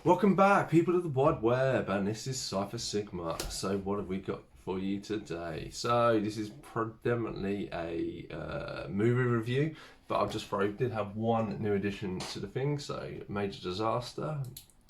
Welcome back, people of the wide web, and this is Cypher Sigma. So, what have we got for you today? So, this is predominantly a movie review, but I've just thrown did have one new addition to the thing. So, Major Disaster.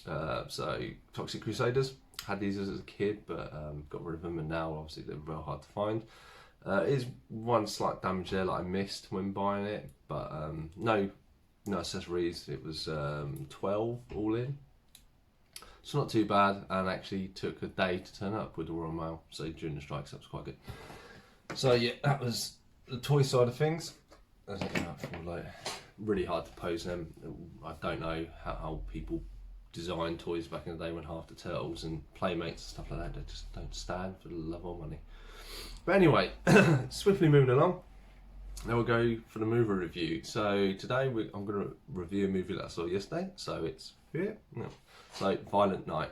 So, Toxic Crusaders. Had these as a kid, but got rid of them, and now obviously they're real hard to find. It is one slight damage there that I missed when buying it, but no accessories. It was 12 all in. It's not too bad, and actually took a day to turn up with the Royal Mail. So during the strikes, that was quite good. So yeah, that was the toy side of things. As it like really hard to pose them. I don't know how people designed toys back in the day when half the turtles and playmates and stuff like that they just don't stand for the love of money. But anyway, swiftly moving along. Now we'll go for the movie review. So today I'm going to review a movie that I saw yesterday. So it's here. No. So Violent Night.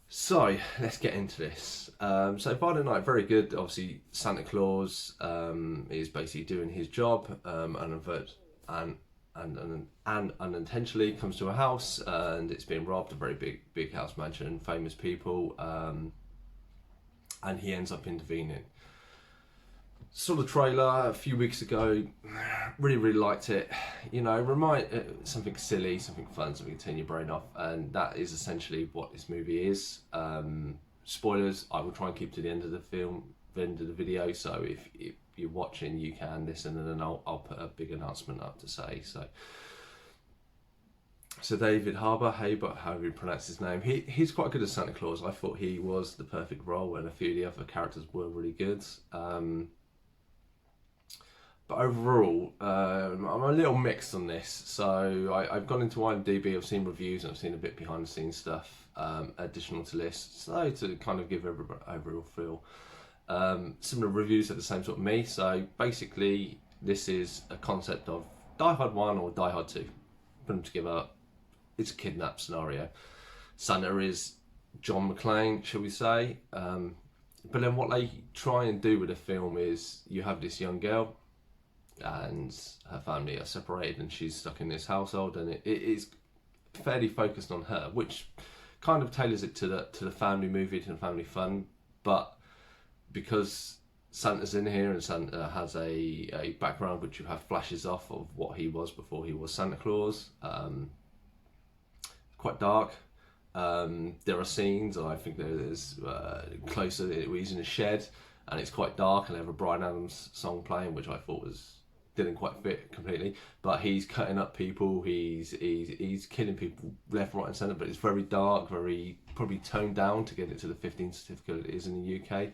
So let's get into this. So Violent Night, very good. Obviously, Santa Claus is basically doing his job, and unintentionally comes to a house and it's being robbed. A very big house mansion, famous people, and he ends up intervening. Saw the trailer a few weeks ago, really liked it. You know, something silly, something fun, something to turn your brain off, and that is essentially what this movie is. Spoilers, I will try and keep to the end of the video, so if you're watching you can listen, and then I'll put a big announcement up to say. So David Harbour, however you pronounce his name, he's quite good as Santa Claus. I thought he was the perfect role, and a few of the other characters were really good. But overall, I'm a little mixed on this. So I've gone into IMDb, I've seen reviews, and I've seen a bit behind the scenes stuff, additional to lists, so to kind of give everybody overall feel. Some of the reviews are the same sort of me. So basically, this is a concept of Die Hard 1 or Die Hard 2. Put them together, it's a kidnap scenario. Santa is John McClane, shall we say. But then what they try and do with the film is you have this young girl, and her family are separated and she's stuck in this household, and it is fairly focused on her, which kind of tailors it to the family movie, to the family fun. But because Santa's in here and Santa has a background which you have flashes off of what he was before he was Santa Claus, quite dark. There are scenes, and I think there's closer where he's in a shed and it's quite dark, and they have a Bryan Adams song playing, which I thought didn't quite fit completely, but he's cutting up people, he's killing people left, right and centre, but it's very dark, very probably toned down to get it to the 15 certificate it is in the UK.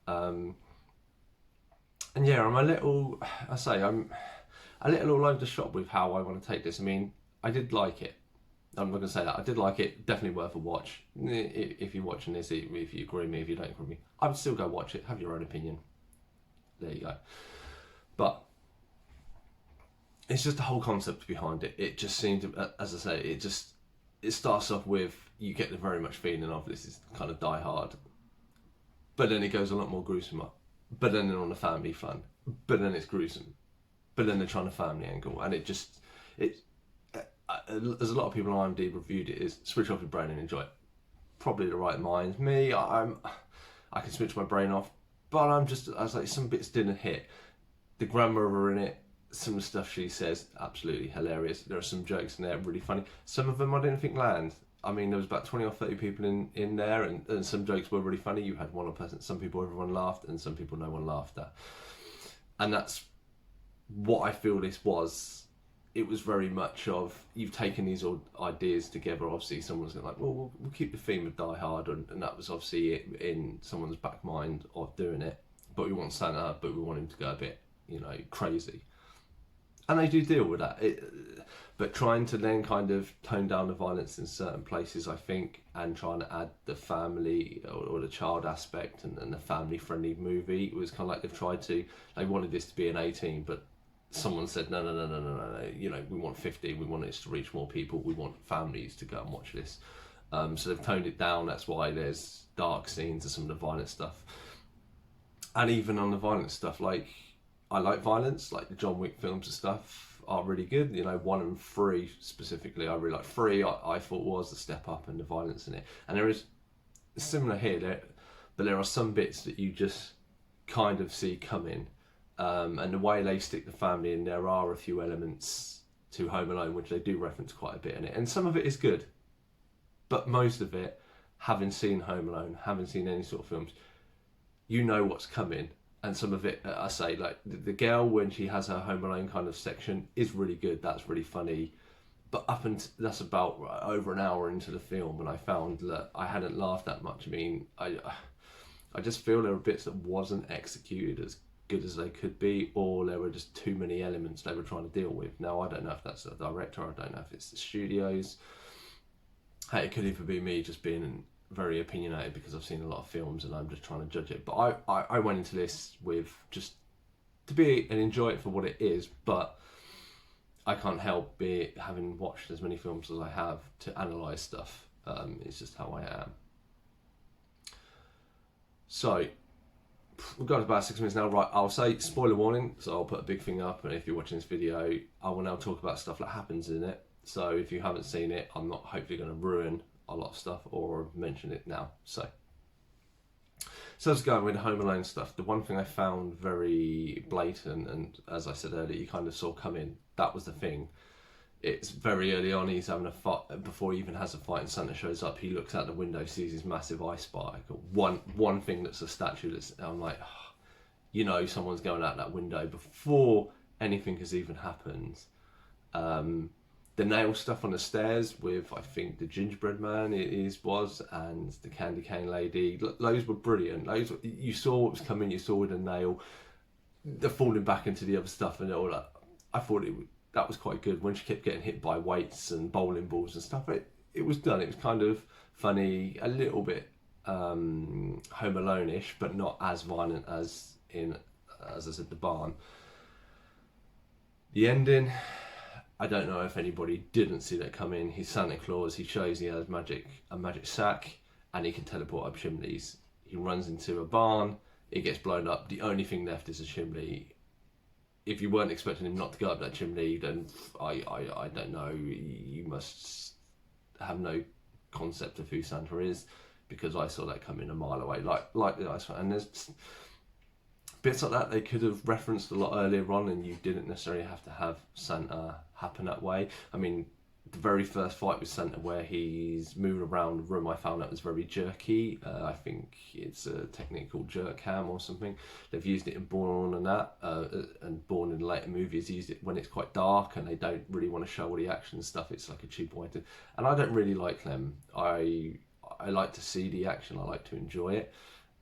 And yeah, I'm a little all over the shop with how I want to take this. I mean, I did like it. I'm not going to say that. I did like it. Definitely worth a watch. If you're watching this, if you agree with me, if you don't agree with me, I would still go watch it. Have your own opinion. There you go. But it's just the whole concept behind it. It just seemed to, as I say, it starts off with, you get the very much feeling of this is kind of Die Hard, but then it goes a lot more gruesome, but then they're on the family fun, but then it's gruesome, but then they're trying to family angle, and as a lot of people on IMDb reviewed it, is switch off your brain and enjoy it. Probably the right mind. Me, I can switch my brain off, but I was like, some bits didn't hit. The grandmother in it, some of the stuff she says, absolutely hilarious. There are some jokes in there really funny. Some of them I didn't think land. I mean, there was about 20 or 30 people in there, and some jokes were really funny. You had one unpleasant, some people everyone laughed, and some people no one laughed at. And that's what I feel this was. It was very much of, you've taken these old ideas together. Obviously someone's like, well, we'll keep the theme of Die Hard, and that was obviously in someone's back mind of doing it. But we want Santa, but we want him to go a bit, crazy. And they do deal with that, but trying to then kind of tone down the violence in certain places, I think, and trying to add the family or the child aspect and the family-friendly movie, it was kind of like they wanted this to be an 18, but someone said, no, we want 50, we want this to reach more people, we want families to go and watch this. So they've toned it down, that's why there's dark scenes and some of the violent stuff. And even on the violent stuff, like, I like violence, like the John Wick films and stuff. are really good. You know, 1 and 3 specifically, I really like. 3, I thought was a step up in the violence in it, and there is similar here, but there are some bits that you just kind of see coming, and the way they stick the family in, there are a few elements to Home Alone which they do reference quite a bit in it, and some of it is good, but most of it, having seen Home Alone, having seen any sort of films, you know what's coming. And some of it, I say, like the girl when she has her Home Alone kind of section is really good. That's really funny. But that's about over an hour into the film, and I found that I hadn't laughed that much. I mean, I just feel there were bits that wasn't executed as good as they could be, or there were just too many elements they were trying to deal with. Now, I don't know if that's the director, I don't know if it's the studios. Hey, it could even be me just being very opinionated because I've seen a lot of films and I'm just trying to judge it. But I went into this with just to be and enjoy it for what it is, but I can't help be having watched as many films as I have to analyse stuff. It's just how I am. So we've got about 6 minutes now. Right, I'll say spoiler warning, so I'll put a big thing up, and if you're watching this video, I will now talk about stuff that happens in it. So if you haven't seen it, I'm not hopefully going to ruin a lot of stuff or mention it now. So let's go with the Home Alone stuff. The one thing I found very blatant, and as I said earlier, you kind of saw coming, that was the thing. It's very early on, he's having a fight, before he even has a fight and Santa shows up, he looks out the window, sees his massive ice spike. One thing that's a statue that's, I'm like, oh, you know, someone's going out that window before anything has even happened. The nail stuff on the stairs with, I think, the gingerbread man was, and the candy cane lady, those were brilliant. Those, you saw what was coming, you saw with the nail, the falling back into the other stuff and all that. I thought that was quite good when she kept getting hit by weights and bowling balls and stuff. It was done. It was kind of funny, a little bit Home Alone-ish, but not as violent as in, as I said, the barn. The ending, I don't know if anybody didn't see that come in. He's Santa Claus. He shows he has a magic sack, and he can teleport up chimneys. He runs into a barn. It gets blown up. The only thing left is a chimney. If you weren't expecting him not to go up that chimney, then I don't know. You must have no concept of who Santa is, because I saw that coming a mile away. Like the ice one. And there's bits like that they could have referenced a lot earlier on, and you didn't necessarily have to have Santa happen that way. I mean, the very first fight with Santa where he's moving around the room, I found that was very jerky. I think it's a technique called jerk cam or something. They've used it in Born and that, and Born in later movies used it when it's quite dark and they don't really want to show all the action and stuff. It's like a cheap way to, and I don't really like them. I like to see the action. I like to enjoy it.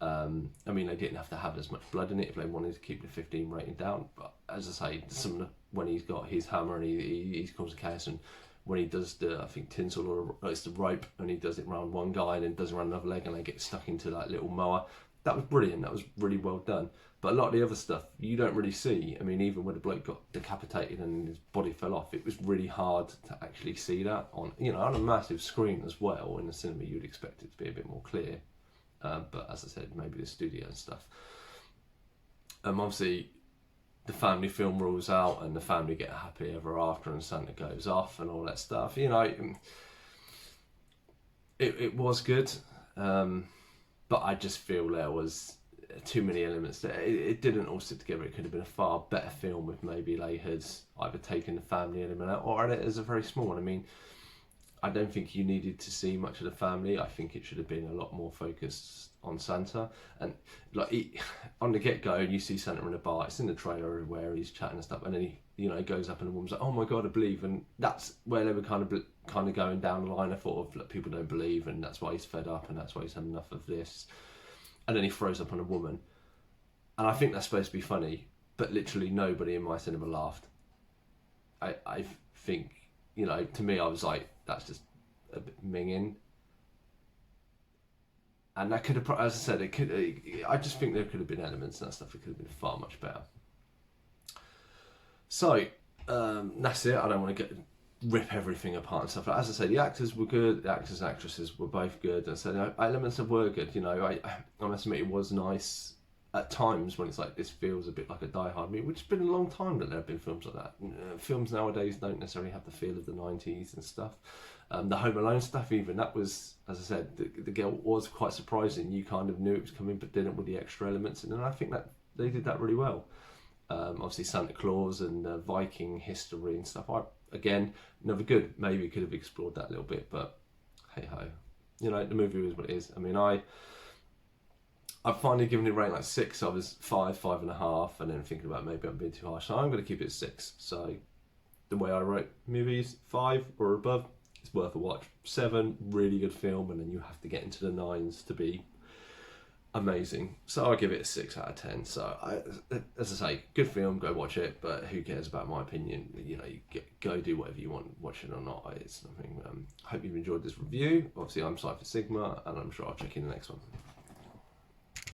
I mean, they didn't have to have as much blood in it if they wanted to keep the 15 rating down. But as I say, when he's got his hammer and he's causing chaos, and when he does the, I think tinsel or it's the rope, and he does it around one guy and then does it around another leg and they get stuck into that little mower. That was brilliant. That was really well done. But a lot of the other stuff you don't really see. I mean, even when the bloke got decapitated and his body fell off, it was really hard to actually see that on, you know, on a massive screen as well. In the cinema, you'd expect it to be a bit more clear. But as I said, maybe the studio and stuff. Obviously, the family film rules out and the family get happy ever after and Santa goes off and all that stuff. You know, it was good, but I just feel there was too many elements that it didn't all sit together. It could have been a far better film if maybe they had either taken the family element out or had it as a very small one. I mean, I don't think you needed to see much of the family. I think it should have been a lot more focused on Santa. And like on the get-go, you see Santa in a bar. It's in the trailer where he's chatting and stuff, and then he goes up and the woman's like, "Oh my God, I believe." And that's where they were kind of going down the line. I thought of like, people don't believe, and that's why he's fed up, and that's why he's had enough of this. And then he throws up on a woman, and I think that's supposed to be funny, but literally nobody in my cinema laughed. I think, you know, to me, I was like, that's just a bit minging. And that could have, as I said, I just think there could have been elements and that stuff that could have been far much better. So, that's it. I don't want to rip everything apart and stuff. But as I say, the actors were good, the actors and actresses were both good. And so the elements were good. You know, I must admit it was nice at times when it's like, this feels a bit like a Die Hard movie, which has been a long time that there have been films like that. Films nowadays don't necessarily have the feel of the 90s and stuff. The Home Alone stuff, even, that was, as I said, the girl was quite surprising. You kind of knew it was coming, but didn't, with the extra elements. And I think that they did that really well. Obviously Santa Claus and Viking history and stuff. Again, never good. Maybe could have explored that a little bit, but hey ho. You know, the movie is what it is. I mean, I've finally given it a rate like 6. I was 5, 5.5, and then thinking about maybe I'm being too harsh. So I'm going to keep it 6. So the way I rate movies, 5 or above, it's worth a watch. 7, really good film, and then you have to get into the 9s to be amazing. So I give it a 6 out of 10. So as I say, good film, go watch it, but who cares about my opinion? You know, go do whatever you want, watch it or not. It's nothing. Hope you've enjoyed this review. Obviously I'm Cypher Sigma, and I'm sure I'll check you in the next one.